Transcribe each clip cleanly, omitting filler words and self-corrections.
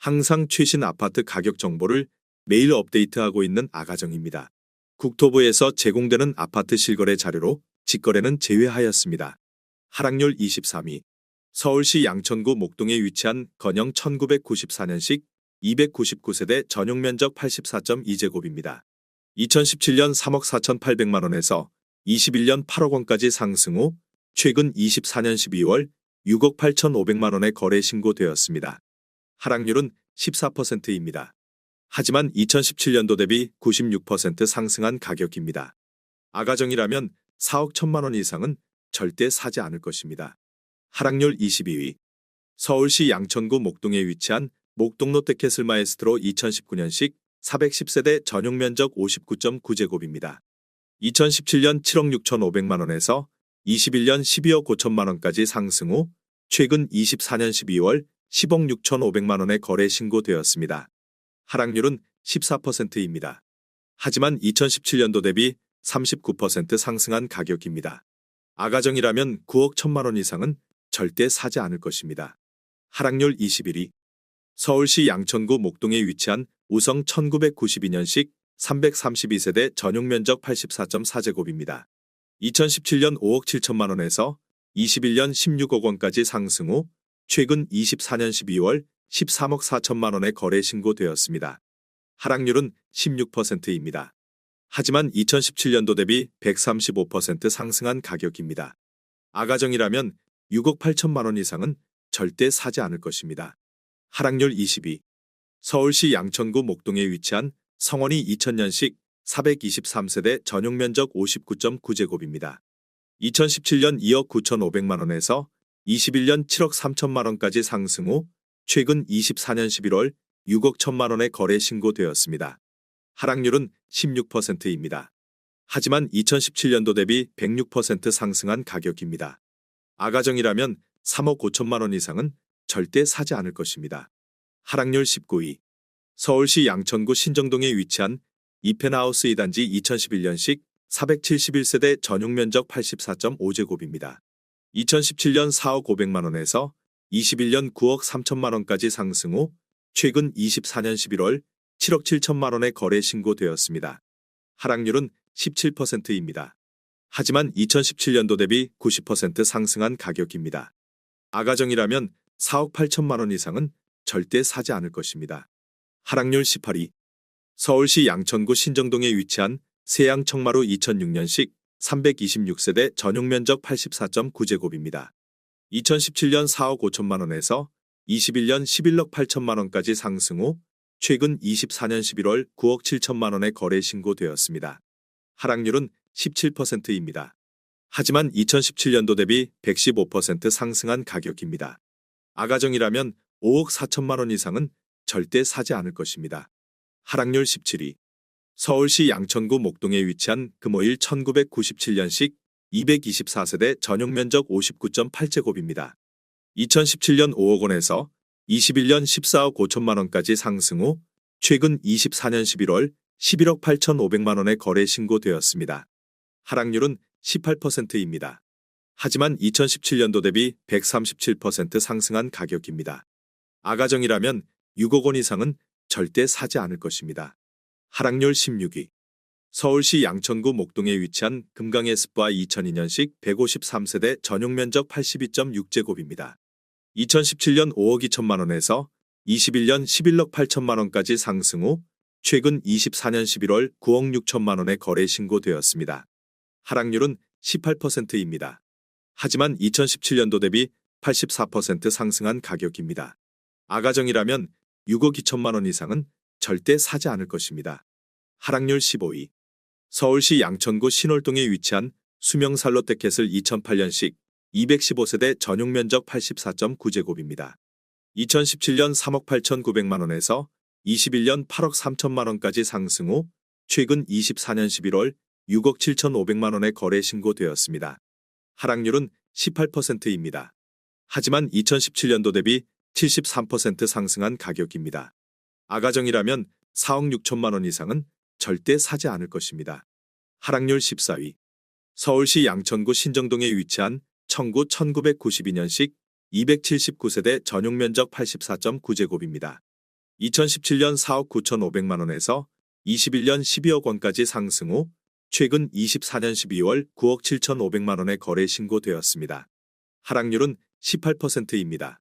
항상 최신 아파트 가격 정보를 매일 업데이트하고 있는 아가정입니다. 국토부에서 제공되는 아파트 실거래 자료로 직거래는 제외하였습니다. 하락률 23위. 서울시 양천구 목동에 위치한 건영 1994년식 299세대 전용면적 84.2제곱입니다. 2017년 3억 4,800만 원에서 21년 8억 원까지 상승 후 최근 24년 12월 6억 8,500만 원에 거래 신고되었습니다. 하락률은 14%입니다. 하지만 2017년도 대비 96% 상승한 가격입니다. 아가정이라면 4억 1천만 원 이상은 절대 사지 않을 것입니다. 하락률 22위. 서울시 양천구 목동에 위치한 목동 롯데캐슬 마에스트로 2019년식 410세대 전용면적 59.9제곱입니다. 2017년 7억 6,500만 원에서 21년 12억 5천만 원까지 상승 후 최근 24년 12월 10억 6,500만 원에 거래 신고되었습니다. 하락률은 14%입니다. 하지만 2017년도 대비 39% 상승한 가격입니다. 아가정이라면 9억 1천만 원 이상은 절대 사지 않을 것입니다. 하락률 21위. 서울시 양천구 목동에 위치한 우성 1992년식 332세대 전용면적 84.4제곱입니다. 2017년 5억 7천만 원에서 21년 16억 원까지 상승 후 최근 24년 12월 13억 4천만 원에 거래 신고되었습니다. 하락률은 16%입니다. 하지만 2017년도 대비 135% 상승한 가격입니다. 아가정이라면 6억 8천만 원 이상은 절대 사지 않을 것입니다. 하락률 22. 서울시 양천구 목동에 위치한 성원이 2000년식 423세대 전용면적 59.9제곱입니다. 2017년 2억 9,500만 원에서 21년 7억 3천만 원까지 상승 후 최근 24년 11월 6억 1천만 원에 거래 신고되었습니다. 하락률은 16%입니다. 하지만 2017년도 대비 106% 상승한 가격입니다. 아가정이라면 3억 5천만 원 이상은 절대 사지 않을 것입니다. 하락률 19위. 서울시 양천구 신정동에 위치한 이펜하우스 2단지 2011년식 471세대 전용면적 84.5제곱입니다. 2017년 4억 500만 원에서 21년 9억 3천만 원까지 상승 후 최근 24년 11월 7억 7천만 원에 거래 신고되었습니다. 하락률은 17%입니다. 하지만 2017년도 대비 90% 상승한 가격입니다. 아가정이라면 4억 8천만 원 이상은 절대 사지 않을 것입니다. 하락률 18위. 서울시 양천구 신정동에 위치한 세양 청마루 2006년식 326세대 전용면적 84.9제곱입니다. 2017년 4억 5천만 원에서 21년 11억 8천만 원까지 상승 후 최근 24년 11월 9억 7천만 원에 거래 신고되었습니다. 하락률은 17%입니다. 하지만 2017년도 대비 115% 상승한 가격입니다. 아가정이라면 5억 4천만 원 이상은 절대 사지 않을 것입니다. 하락률 17위. 서울시 양천구 목동에 위치한 금호일 1997년식 224세대 전용면적 59.8제곱입니다. 2017년 5억 원에서 21년 14억 5천만 원까지 상승 후 최근 24년 11월 11억 8,500만 원에 거래 신고되었습니다. 하락률은 18%입니다. 하지만 2017년도 대비 137% 상승한 가격입니다. 아가정이라면 6억 원 이상은 절대 사지 않을 것입니다. 하락률 16위. 서울시 양천구 목동에 위치한 금강에스쁘아 2002년식 153세대 전용면적 82.6제곱입니다. 2017년 5억 2천만 원에서 21년 11억 8천만 원까지 상승 후 최근 24년 11월 9억 6천만 원에 거래 신고되었습니다. 하락률은 18%입니다. 하지만 2017년도 대비 84% 상승한 가격입니다. 아가정이라면 6억 2천만 원 이상은 절대 사지 않을 것입니다. 하락률 15위. 서울시 양천구 신월동에 위치한 수명살 롯데캐슬 2008년식 215세대 전용면적 84.9제곱입니다. 2017년 3억 8,900만 원에서 21년 8억 3천만 원까지 상승 후 최근 24년 11월 6억 7,500만 원에 거래 신고되었습니다. 하락률은 18%입니다. 하지만 2017년도 대비 73% 상승한 가격입니다. 아가정이라면 4억 6천만 원 이상은 절대 사지 않을 것입니다. 하락률 14위. 서울시 양천구 신정동에 위치한 청구 1992년식 279세대 전용면적 84.9제곱입니다. 2017년 4억 9,500만 원에서 21년 12억 원까지 상승 후 최근 24년 12월 9억 7,500만 원에 거래 신고되었습니다. 하락률은 18%입니다.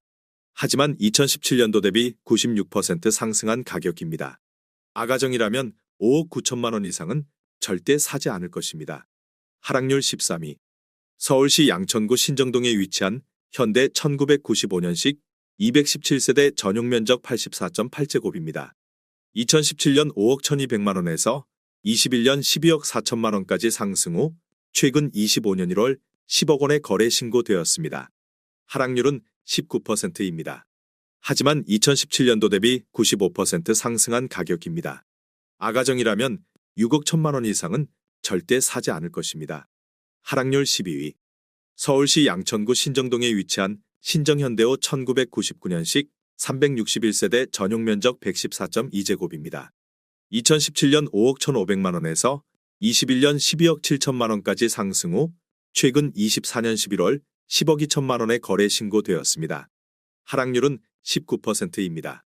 하지만 2017년도 대비 96% 상승한 가격입니다. 아가정이라면 5억 9천만 원 이상은 절대 사지 않을 것입니다. 하락률 13위. 서울시 양천구 신정동에 위치한 현대 1995년식 217세대 전용 면적 84.8제곱입니다. 2017년 5억 1,200만 원에서 21년 12억 4천만 원까지 상승 후 최근 25년 1월 10억 원에 거래 신고되었습니다. 하락률은 19%입니다. 하지만 2017년도 대비 95% 상승한 가격입니다. 아가정이라면 6억 1천만 원 이상은 절대 사지 않을 것입니다. 하락률 12위. 서울시 양천구 신정동에 위치한 신정현대호 1999년식 361세대 전용 면적 114.2제곱입니다. 2017년 5억 1,500만 원에서 21년 12억 7천만 원까지 상승 후 최근 24년 11월 10억 2천만 원에 거래 신고되었습니다. 하락률은 19%입니다.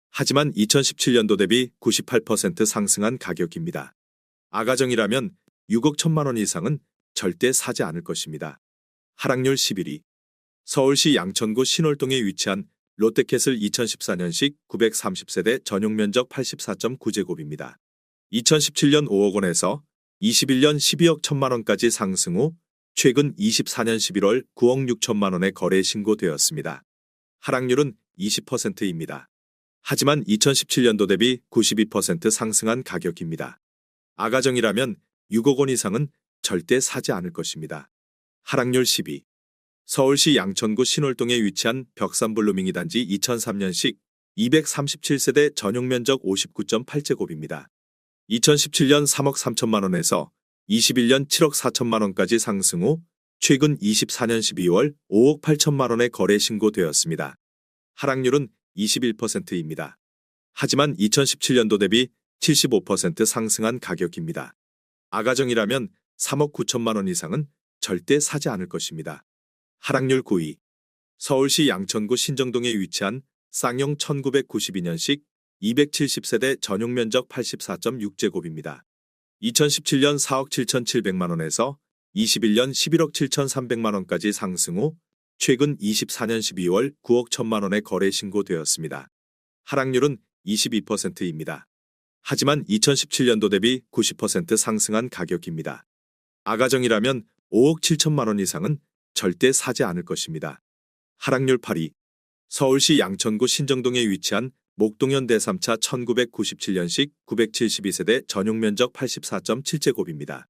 하지만 2017년도 대비 98% 상승한 가격입니다. 아가정이라면 6억 1천만 원 이상은 절대 사지 않을 것입니다. 하락률 11위. 서울시 양천구 신월동에 위치한 롯데캐슬 2014년식 930세대 전용 면적 84.9제곱입니다. 2017년 5억 원에서 21년 12억 1천만 원까지 상승 후 최근 24년 11월 9억 6천만 원에 거래 신고되었습니다. 하락률은 20%입니다. 하지만 2017년도 대비 92% 상승한 가격입니다. 아가정이라면 6억 원 이상은 절대 사지 않을 것입니다. 하락률 10위. 서울시 양천구 신월동에 위치한 벽산블루밍이 단지 2003년식 237세대 전용 면적 59.8제곱입니다. 2017년 3억 3천만 원에서 21년 7억 4천만 원까지 상승 후 최근 24년 12월 5억 8천만 원에 거래 신고되었습니다. 하락률은 21%입니다. 하지만 2017년도 대비 75% 상승한 가격입니다. 아가정이라면 3억 9천만 원 이상은 절대 사지 않을 것입니다. 하락률 9위. 서울시 양천구 신정동에 위치한 쌍용 1992년식 270세대 전용 면적 84.6제곱입니다. 2017년 4억 7,700만 원에서 21년 11억 7,300만 원까지 상승 후 최근 24년 12월 9억 1천만 원에 거래 신고되었습니다. 하락률은 22%입니다. 하지만 2017년도 대비 90% 상승한 가격입니다. 아가정이라면 5억 7천만 원 이상은 절대 사지 않을 것입니다. 하락률 8위. 서울시 양천구 신정동에 위치한 목동현 대삼차 1997년식 972세대 전용 면적 84.7제곱입니다.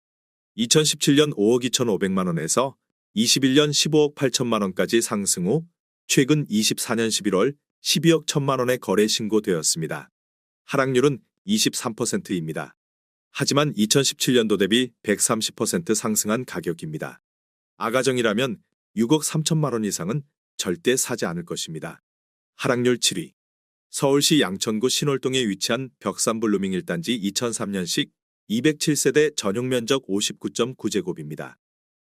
2017년 5억 2,500만 원에서 21년 15억 8천만 원까지 상승 후 최근 24년 11월 12억 1천만 원에 거래 신고되었습니다. 하락률은 23%입니다. 하지만 2017년도 대비 130% 상승한 가격입니다. 아가정이라면 6억 3천만 원 이상은 절대 사지 않을 것입니다. 하락률 7위. 서울시 양천구 신월동에 위치한 벽산블루밍 1단지 2003년식 207세대 전용 면적 59.9제곱입니다.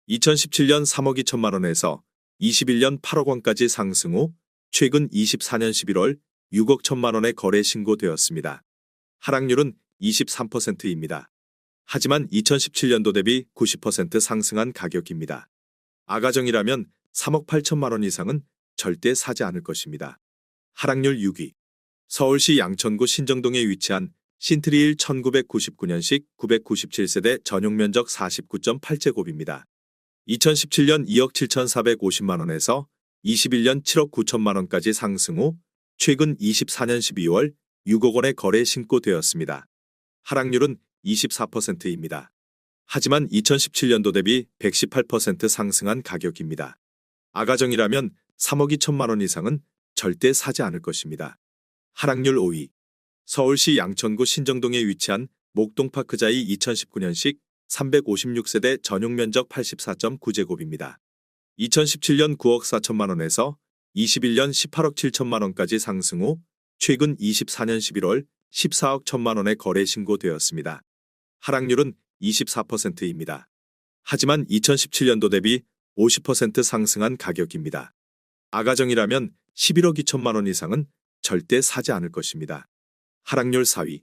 2017년 3억 2천만 원에서 21년 8억 원까지 상승 후 최근 24년 11월 6억 1천만 원에 거래 신고되었습니다. 하락률은 23%입니다. 하지만 2017년도 대비 90% 상승한 가격입니다. 아가정이라면 3억 8천만 원 이상은 절대 사지 않을 것입니다. 하락률 6위. 서울시 양천구 신정동에 위치한 신트리일 1999년식 997세대 전용 면적 49.8제곱입니다. 2017년 2억 7,450만 원에서 21년 7억 9천만 원까지 상승 후 최근 24년 12월 6억 원에 거래 신고되었습니다. 하락률은 24%입니다. 하지만 2017년도 대비 118% 상승한 가격입니다. 아가정이라면 3억 2천만 원 이상은 절대 사지 않을 것입니다. 하락률 5위. 서울시 양천구 신정동에 위치한 목동파크자이 2019년식 356세대 전용 면적 84.9제곱입니다. 2017년 9억 4천만 원에서 21년 18억 7천만 원까지 상승 후 최근 24년 11월 14억 1천만 원에 거래 신고되었습니다. 하락률은 24%입니다. 하지만 2017년도 대비 50% 상승한 가격입니다. 아가정이라면 11억 2천만 원 이상은 절대 사지 않을 것입니다. 하락률 4위.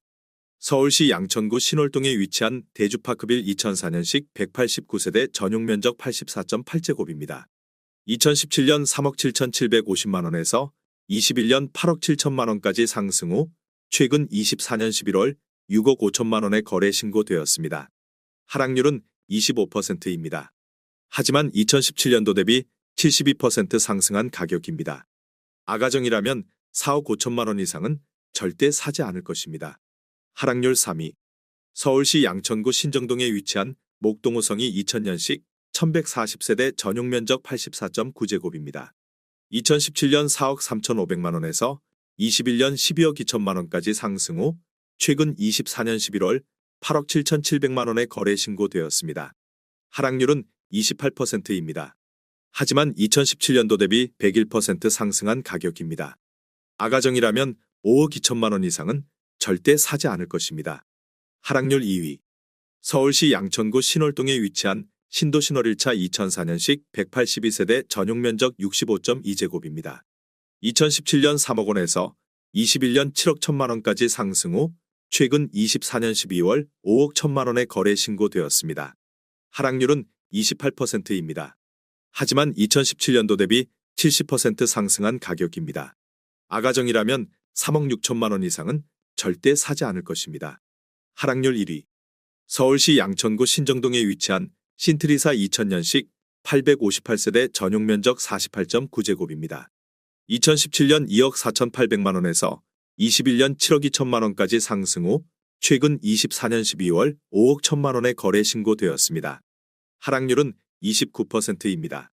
서울시 양천구 신월동에 위치한 대주파크빌 2004년식 189세대 전용 면적 84.8제곱입니다. 2017년 3억 7,750만 원에서 21년 8억 7천만 원까지 상승 후 최근 24년 11월 6억 5천만 원에 거래 신고되었습니다. 하락률은 25%입니다. 하지만 2017년도 대비 72% 상승한 가격입니다. 아가정이라면 4억 5천만 원 이상은 절대 사지 않을 것입니다. 하락률 3위. 서울시 양천구 신정동에 위치한 목동호성이 2000년식 1140세대 전용 면적 84.9제곱입니다. 2017년 4억 3,500만 원에서 21년 12억 2천만 원까지 상승 후 최근 24년 11월 8억 7,700만 원에 거래 신고되었습니다. 하락률은 28%입니다. 하지만 2017년도 대비 101% 상승한 가격입니다. 아가정이라면 5억 2천만 원 이상은 절대 사지 않을 것입니다. 하락률 2위. 서울시 양천구 신월동에 위치한 신도신월 1차 2004년식 182세대 전용 면적 65.2제곱입니다. 2017년 3억 원에서 21년 7억 1천만 원까지 상승 후 최근 24년 12월 5억 1천만 원에 거래 신고되었습니다. 하락률은 28%입니다. 하지만 2017년도 대비 70% 상승한 가격입니다. 아가정이라면 3억 6천만 원 이상은 절대 사지 않을 것입니다. 하락률 1위. 서울시 양천구 신정동에 위치한 신트리사 2000년식 858세대 전용 면적 48.9제곱입니다. 2017년 2억 4,800만 원에서 21년 7억 2천만 원까지 상승 후 최근 24년 12월 5억 1천만 원에 거래 신고되었습니다. 하락률은 29%입니다.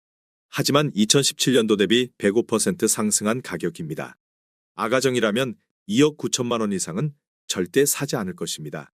하지만 2017년도 대비 105% 상승한 가격입니다. 아가정이라면 2억 9천만 원 이상은 절대 사지 않을 것입니다.